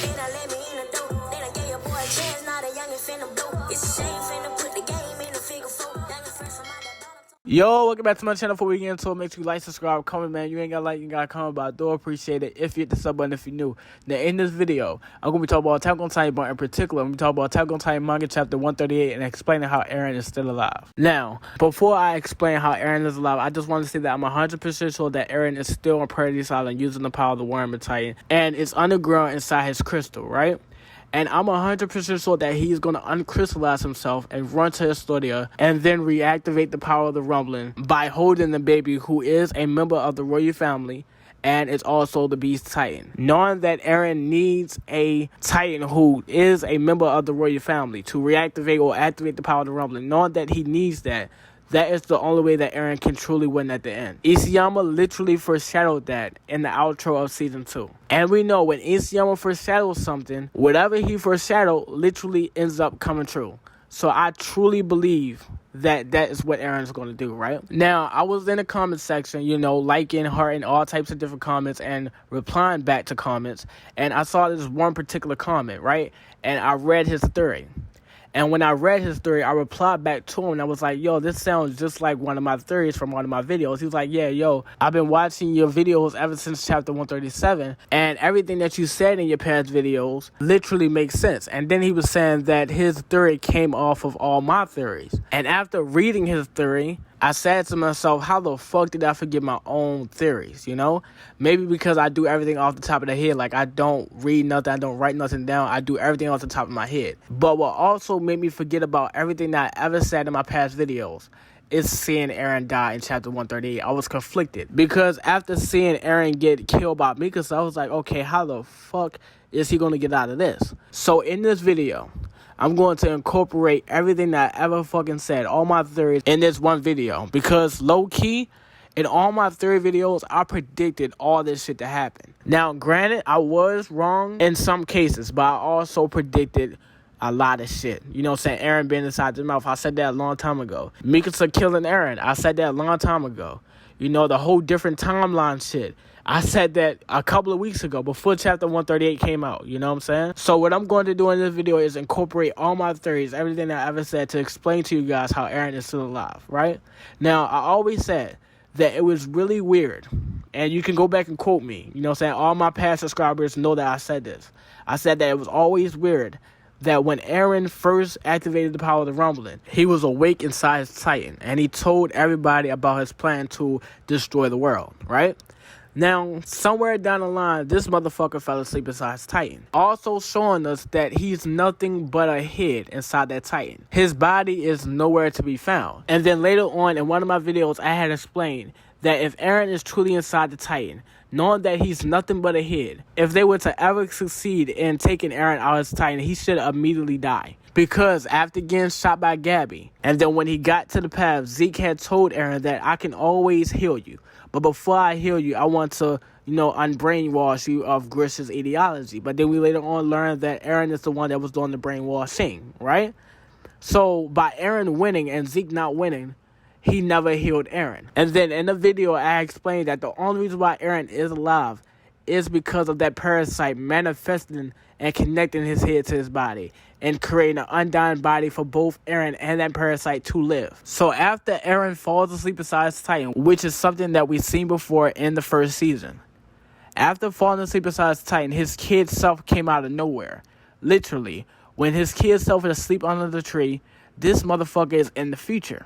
Then I let me in the door. Then I gave your boy a chance, now the youngin' finna blow. It's a shame finna put the game in the figure four. Youngin' fresh from out that bottom. Yo, welcome back to my channel. Before we get into it, make sure you like, subscribe, comment, man. You ain't got to like, you got to comment, but I do appreciate it if you hit the sub button if you're new. Now, in this video, I'm going to be talking about Attack on Titan, but in particular, I'm going to be talking about Attack on Titan Manga Chapter 138 and explaining how Eren is still alive. Now, before I explain how Eren is alive, I just want to say that I'm 100% sure that Eren is still on Paradis Island using the power of the Worm and Titan, and it's underground inside his crystal, right? And I'm 100% sure that he's going to uncrystallize himself and run to Historia and then reactivate the power of the rumbling by holding the baby who is a member of the royal family and is also the Beast Titan. Knowing that Eren needs a Titan who is a member of the royal family to reactivate or activate the power of the rumbling, knowing that he needs that, that is the only way that Eren can truly win at the end. Isayama literally foreshadowed that in the outro of Season 2. And we know when Isayama foreshadows something, whatever he foreshadowed literally ends up coming true. So I truly believe that that is what Eren's going to do, right? Now, I was in the comment section, you know, liking, hearting all types of different comments and replying back to comments. And I saw this one particular comment, right? And I read his theory. And when I read his theory, I replied back to him and I was like, yo, this sounds just like one of my theories from one of my videos. He was like, yeah, yo, I've been watching your videos ever since chapter 137 and everything that you said in your past videos literally makes sense. And then he was saying that his theory came off of all my theories. And after reading his theory, I said to myself, how the fuck did I forget my own theories, you know? Maybe because I do everything off the top of the head. Like, I don't read nothing. I don't write nothing down. I do everything off the top of my head. But what also made me forget about everything that I ever said in my past videos is seeing Eren die in chapter 138. I was conflicted. Because after seeing Eren get killed by mikasa, I was like, okay, how the fuck is he going to get out of this? So in this video, I'm going to incorporate everything that I ever fucking said, all my theories, in this one video. Because low-key, in all my theory videos, I predicted all this shit to happen. Now, granted, I was wrong in some cases, but I also predicted a lot of shit. You know what I'm saying? Eren being inside the mouth. I said that a long time ago. Mikasa killing Eren. I said that a long time ago. You know, the whole different timeline shit. I said that a couple of weeks ago before chapter 138 came out, you know what I'm saying? So what I'm going to do in this video is incorporate all my theories, everything that I ever said to explain to you guys how Eren is still alive, right? Now, I always said that it was really weird, and you can go back and quote me, you know what I'm saying? All my past subscribers know that I said this. I said that it was always weird that when Eren first activated the power of the rumbling, he was awake inside his Titan, and he told everybody about his plan to destroy the world, right? Now, somewhere down the line, this motherfucker fell asleep inside his Titan. Also showing us that he's nothing but a head inside that Titan. His body is nowhere to be found. And then later on in one of my videos, I had explained that if Eren is truly inside the Titan, knowing that he's nothing but a head, if they were to ever succeed in taking Eren out of his Titan, he should immediately die. Because after getting shot by Gabby, and then when he got to the path, Zeke had told Eren that I can always heal you. But before I heal you, I want to, you know, unbrainwash you of Grish's ideology. But then we later on learned that Eren is the one that was doing the brainwashing, right? So by Eren winning and Zeke not winning, he never healed Eren. And then in the video, I explained that the only reason why Eren is alive is because of that parasite manifesting and connecting his head to his body and creating an undying body for both Eren and that parasite to live. So after Eren falls asleep inside his Titan, which is something that we've seen before in the first season, after falling asleep inside his Titan, his kid self came out of nowhere. Literally, when his kid self is asleep under the tree, this motherfucker is in the future.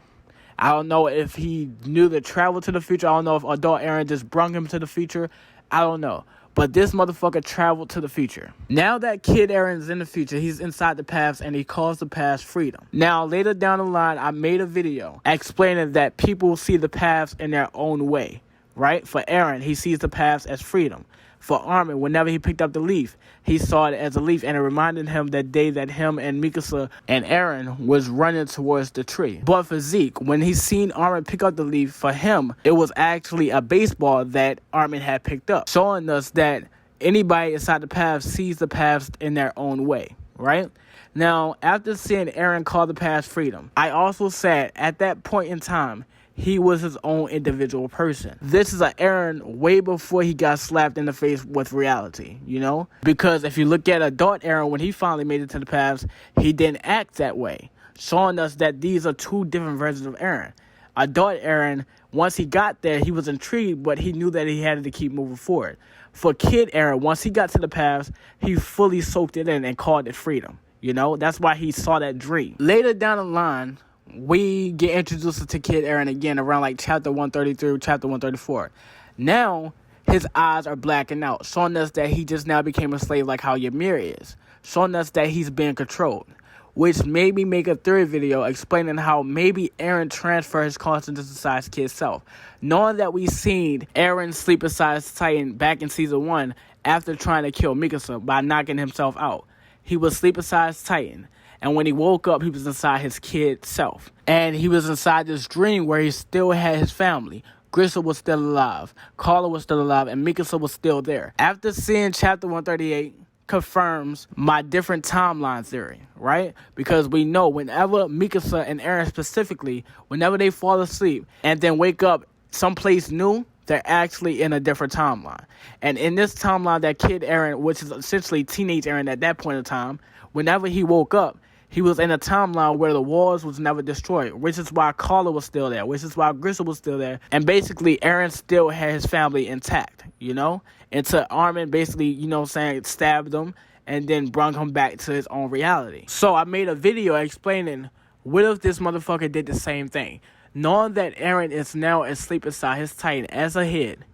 I don't know if he knew to travel to the future. I don't know if adult Eren just brung him to the future. I don't know. But this motherfucker traveled to the future. Now that kid Eren is in the future, he's inside the paths and he calls the paths freedom. Now, later down the line, I made a video explaining that people see the paths in their own way, right? For Eren, he sees the paths as freedom. For Armin, whenever he picked up the leaf, he saw it as a leaf, and it reminded him that day that him and Mikasa and Eren was running towards the tree. But for Zeke, when he seen Armin pick up the leaf, for him, it was actually a baseball that Armin had picked up, showing us that anybody inside the path sees the paths in their own way, right? Now, after seeing Eren call the paths freedom, I also said at that point in time, he was his own individual person. This is an Eren way before he got slapped in the face with reality, you know? Because if you look at adult Eren, when he finally made it to the past, he didn't act that way, showing us that these are two different versions of Eren. Adult Eren, once he got there, he was intrigued, but he knew that he had to keep moving forward. For Kid Eren, once he got to the past, he fully soaked it in and called it freedom. You know, that's why he saw that dream. Later down the line, we get introduced to Kid Eren again around like chapter 133, chapter 134. Now, his eyes are blacking out, showing us that he just now became a slave like how Ymir is. Showing us that he's being controlled. Which made me make a third video explaining how maybe Eren transferred his consciousness inside his kid's self. Knowing that we seen Eren sleep inside his Titan back in season 1 after trying to kill Mikasa by knocking himself out. He was sleep inside his Titan. And when he woke up, he was inside his kid self. And he was inside this dream where he still had his family. Grisha was still alive. Carla was still alive. And Mikasa was still there. After seeing chapter 138, confirms my different timeline theory, right? Because we know whenever Mikasa and Eren specifically, whenever they fall asleep and then wake up someplace new, they're actually in a different timeline. And in this timeline, that Kid Eren, which is essentially teenage Eren at that point in time, whenever he woke up, he was in a timeline where the walls was never destroyed, which is why Carla was still there, which is why Grisha was still there. And basically, Eren still had his family intact, you know? Until Armin basically, you know what I'm saying, stabbed him and then brought him back to his own reality. So I made a video explaining, what if this motherfucker did the same thing? Knowing that Eren is now asleep inside his Titan as a head,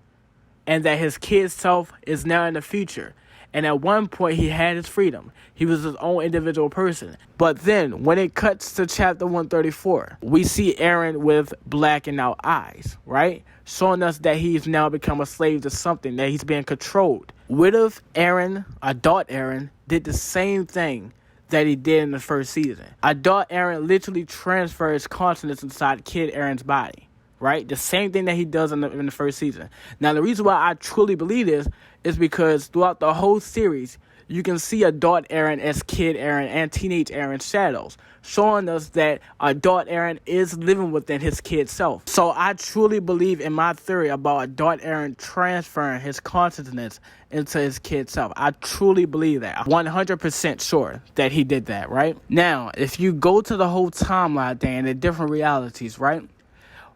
and that his kid self is now in the future. And at one point, he had his freedom. He was his own individual person. But then, when it cuts to chapter 134, we see Eren with blackened out eyes, right? Showing us that he's now become a slave to something, that he's being controlled. What if Eren, adult Eren, did the same thing that he did in the first season? Adult Eren literally transferred his consciousness inside Kid Eren's body. Right? The same thing that he does in the first season. Now, the reason why I truly believe this is because throughout the whole series, you can see adult Eren as Kid Eren and teenage Eren's shadows, showing us that adult Eren is living within his kid self. So I truly believe in my theory about adult Eren transferring his consciousness into his kid self. I truly believe that. 100% sure that he did that, right? Now, if you go to the whole timeline thing and the different realities, right?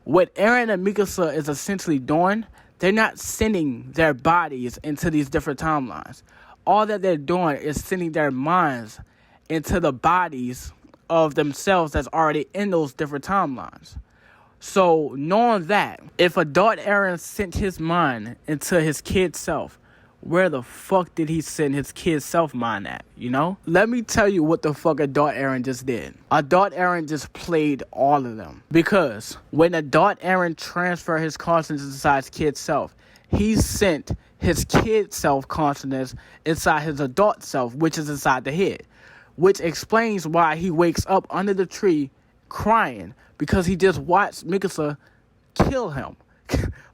What Eren and Mikasa is essentially doing, they're not sending their bodies into these different timelines. All that they're doing is sending their minds into the bodies of themselves that's already in those different timelines. So, knowing that, if adult Eren sent his mind into his kid self, where the fuck did he send his kid self mind at, you know? Let me tell you what the fuck adult Eren just did. Adult Eren just played all of them. Because when adult Eren transferred his consciousness inside his kid self, he sent his kid self consciousness inside his adult self, which is inside the head. Which explains why he wakes up under the tree crying, because he just watched Mikasa kill him.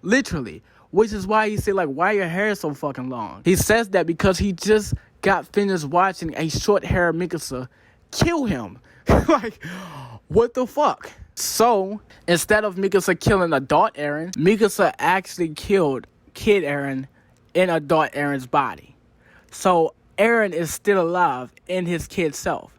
Literally. Which is why he said, like, why your hair is so fucking long? He says that because he just got finished watching a short-haired Mikasa kill him. Like, what the fuck? So, instead of Mikasa killing adult Eren, Mikasa actually killed Kid Eren in adult Eren's body. So, Eren is still alive in his kid self.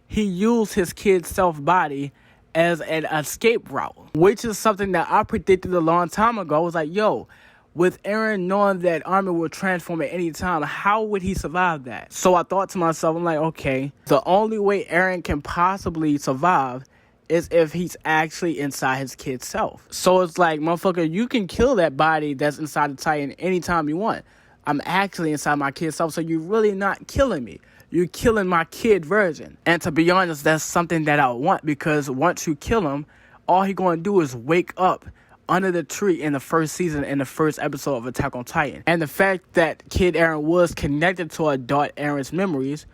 He used his kid self body as an escape route, which is something that I predicted a long time ago. I was like, yo, with Eren knowing that Armin would transform at any time, how would he survive that? So I thought to myself, I'm like, okay, the only way Eren can possibly survive is if he's actually inside his kid self. So it's like, motherfucker, you can kill that body that's inside the Titan anytime you want. I'm actually inside my kid self, so you're really not killing me. You're killing my kid version. And to be honest, that's something that I want, because once you kill him, all he going to do is wake up under the tree in the first season, in the first episode of Attack on Titan. And the fact that Kid Eren was connected to adult Eren's memories,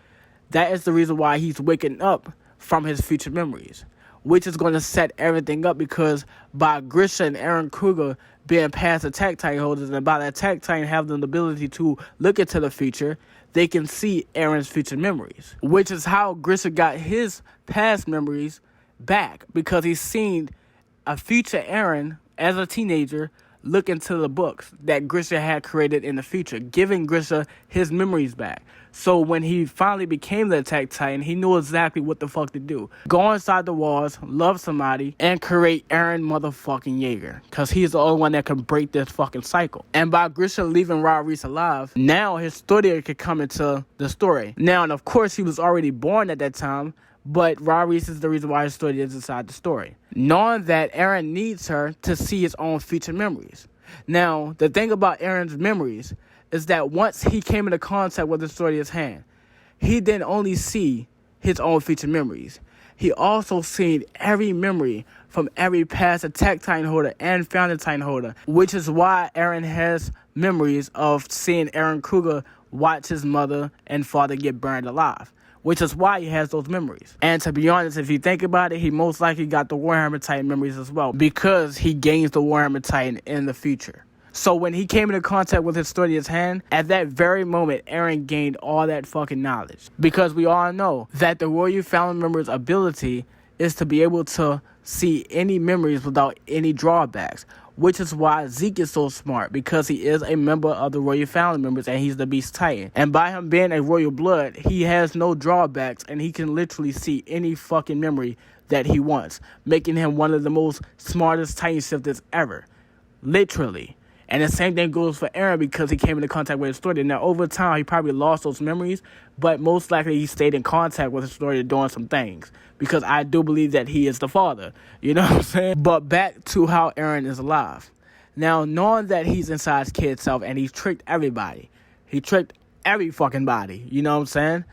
that is the reason why he's waking up from his future memories, which is going to set everything up, because by Grisha and Eren Kruger being past Attack Titan holders, and by the Attack Titan having the ability to look into the future, they can see Eren's future memories, which is how Grisha got his past memories back, because he's seen a future Eren, as a teenager, look into the books that Grisha had created in the future, giving Grisha his memories back. So when he finally became the Attack Titan, he knew exactly what the fuck to do. Go inside the walls, love somebody, and create Eren motherfucking Yeager. Because he's the only one that can break this fucking cycle. And by Grisha leaving Paradis alive, now his story could come into the story. Now, and of course, he was already born at that time, but Paradis is the reason why his story is inside the story. Knowing that Eren needs her to see his own future memories. Now, the thing about Eren's memories is that once he came into contact with the story in his hand, he didn't only see his own future memories. He also seen every memory from every past Attack Titan holder and Founding Titan holder, which is why Eren has memories of seeing Eren Kruger watch his mother and father get burned alive, which is why he has those memories. And to be honest, if you think about it, he most likely got the Warhammer Titan memories as well, because he gains the Warhammer Titan in the future. So when he came into contact with his story in his hand, at that very moment, Eren gained all that fucking knowledge. Because we all know that the Royal Family member's ability is to be able to see any memories without any drawbacks, which is why Zeke is so smart, because he is a member of the Royal Family members and he's the Beast Titan. And by him being a Royal Blood, he has no drawbacks and he can literally see any fucking memory that he wants, making him one of the most smartest Titan shifters ever. Literally. And the same thing goes for Eren, because he came into contact with his story. Now, over time, he probably lost those memories, but most likely he stayed in contact with his story doing some things, because I do believe that he is the father. You know what I'm saying? But back to how Eren is alive. Now, knowing that he's inside his kid self and he tricked everybody. He tricked every fucking body. You know what I'm saying?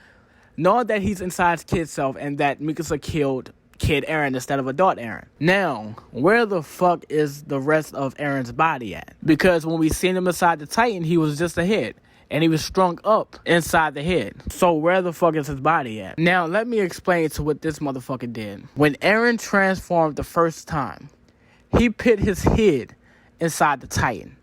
Knowing that he's inside his kid self and that Mikasa killed Kid Eren instead of adult Eren. Now, where the fuck is the rest of Eren's body at? Because when we seen him inside the Titan, he was just a head. And he was strung up inside the head. So where the fuck is his body at? Now, let me explain to what this motherfucker did. When Eren transformed the first time, he put his head inside the Titan.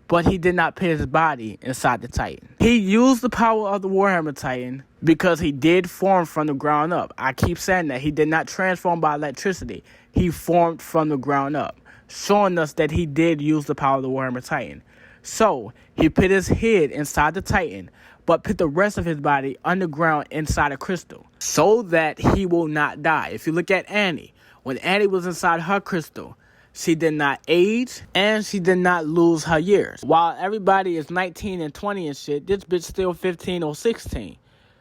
But he did not put his body inside the Titan. He used the power of the Warhammer Titan because he did form from the ground up. I keep saying that. He did not transform by electricity. He formed from the ground up, showing us that he did use the power of the Warhammer Titan. So, he put his head inside the Titan, but put the rest of his body underground inside a crystal, so that he will not die. If you look at Annie, when Annie was inside her crystal, she did not age, and she did not lose her years. While everybody is 19 and 20 and shit, this bitch still 15 or 16.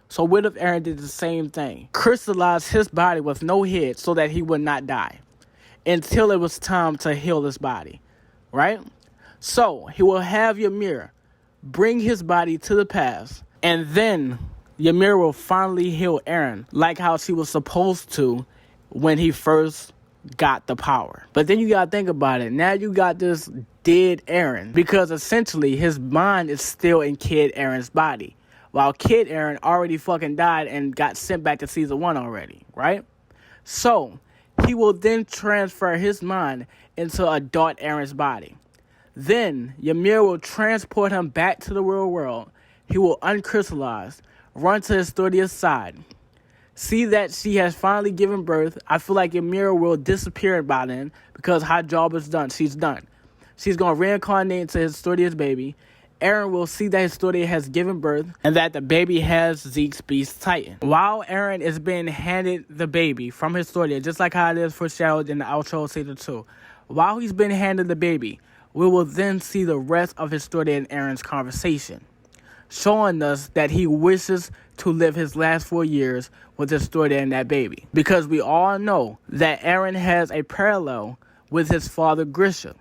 So what if Eren did the same thing? Crystallized his body with no head so that he would not die, until it was time to heal his body, right? So, he will have Ymir bring his body to the past, and then Ymir will finally heal Eren, like how she was supposed to when he first got the power. But then you gotta think about it. Now you got this dead Eren, because essentially his mind is still in Kid Eren's body, while Kid Eren already fucking died and got sent back to Season 1 already, right? So, he will then transfer his mind into adult Eren's body. Then, Ymir will transport him back to the real world. He will uncrystallize, run to Historia's side, see that she has finally given birth. I feel like Ymir will disappear by then, because her job is done. She's done. She's going to reincarnate into Historia's baby. Eren will see that Historia has given birth, and that the baby has Zeke's Beast Titan. While Eren is being handed the baby from Historia, just like how it is foreshadowed in the outro of Season 2, while he's been handed the baby, we will then see the rest of Historia and Eren's conversation, showing us that he wishes to live his last 4 years with Historia and that baby. Because we all know that Eren has a parallel with his father Grisha.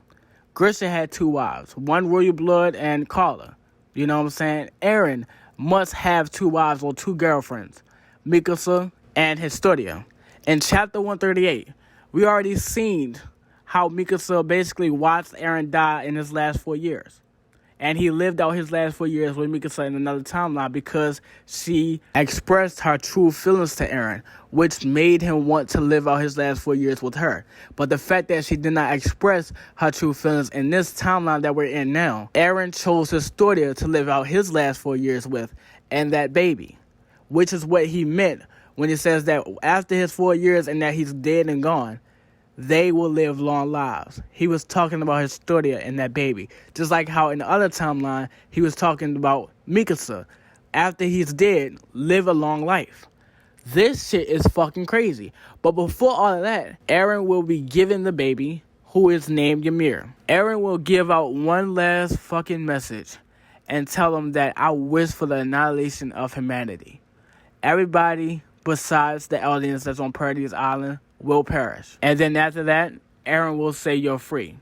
Grisha had 2 wives, one royal blood and Karla. You know what I'm saying? Eren must have 2 wives or 2 girlfriends, Mikasa and Historia. In chapter 138, we already seen how Mikasa basically watched Eren die in his last 4 years. And he lived out his last 4 years with Mikasa in another timeline, because she expressed her true feelings to Eren, which made him want to live out his last 4 years with her. But the fact that she did not express her true feelings in this timeline that we're in now, Eren chose Historia to live out his last 4 years with, and that baby. Which is what he meant when he says that after his 4 years and that he's dead and gone, they will live long lives. He was talking about Historia and that baby. Just like how in the other timeline, he was talking about Mikasa. After he's dead, live a long life. This shit is fucking crazy. But before all of that, Eren will be given the baby, who is named Ymir. Eren will give out one last fucking message and tell him that I wish for the annihilation of humanity. Everybody besides the aliens that's on Paradis Island will perish. And then after that, Eren will say you're free.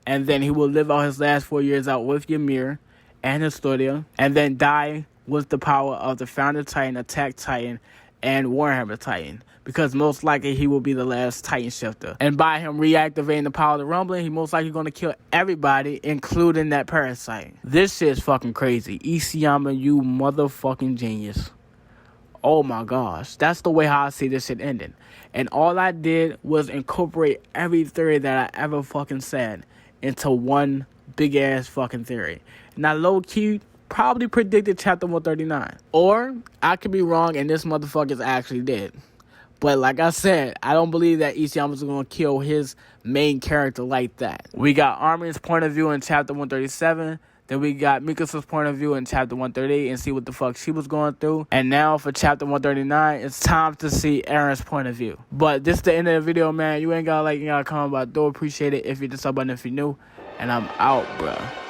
And then he will live out his last 4 years out with Ymir and Historia, and then die with the power of the Founder Titan, Attack Titan, and Warhammer Titan. Because most likely he will be the last Titan shifter. And by him reactivating the power of the Rumbling, he most likely going to kill everybody, including that parasite. This shit is fucking crazy. Isayama, you motherfucking genius. Oh my gosh, that's the way how I see this shit ending. And all I did was incorporate every theory that I ever fucking said into one big ass fucking theory. And I low key probably predicted chapter 139. Or I could be wrong and this motherfucker's actually dead. But like I said, I don't believe that Isayama's going to kill his main character like that. We got Armin's point of view in chapter 137. Then we got Mikasa's point of view in chapter 138 and see what the fuck she was going through. And now for chapter 139, it's time to see Eren's point of view. But this is the end of the video, man. You ain't got to like, you got to comment about it. Do appreciate it if you hit the sub button if you're new. And I'm out, bruh.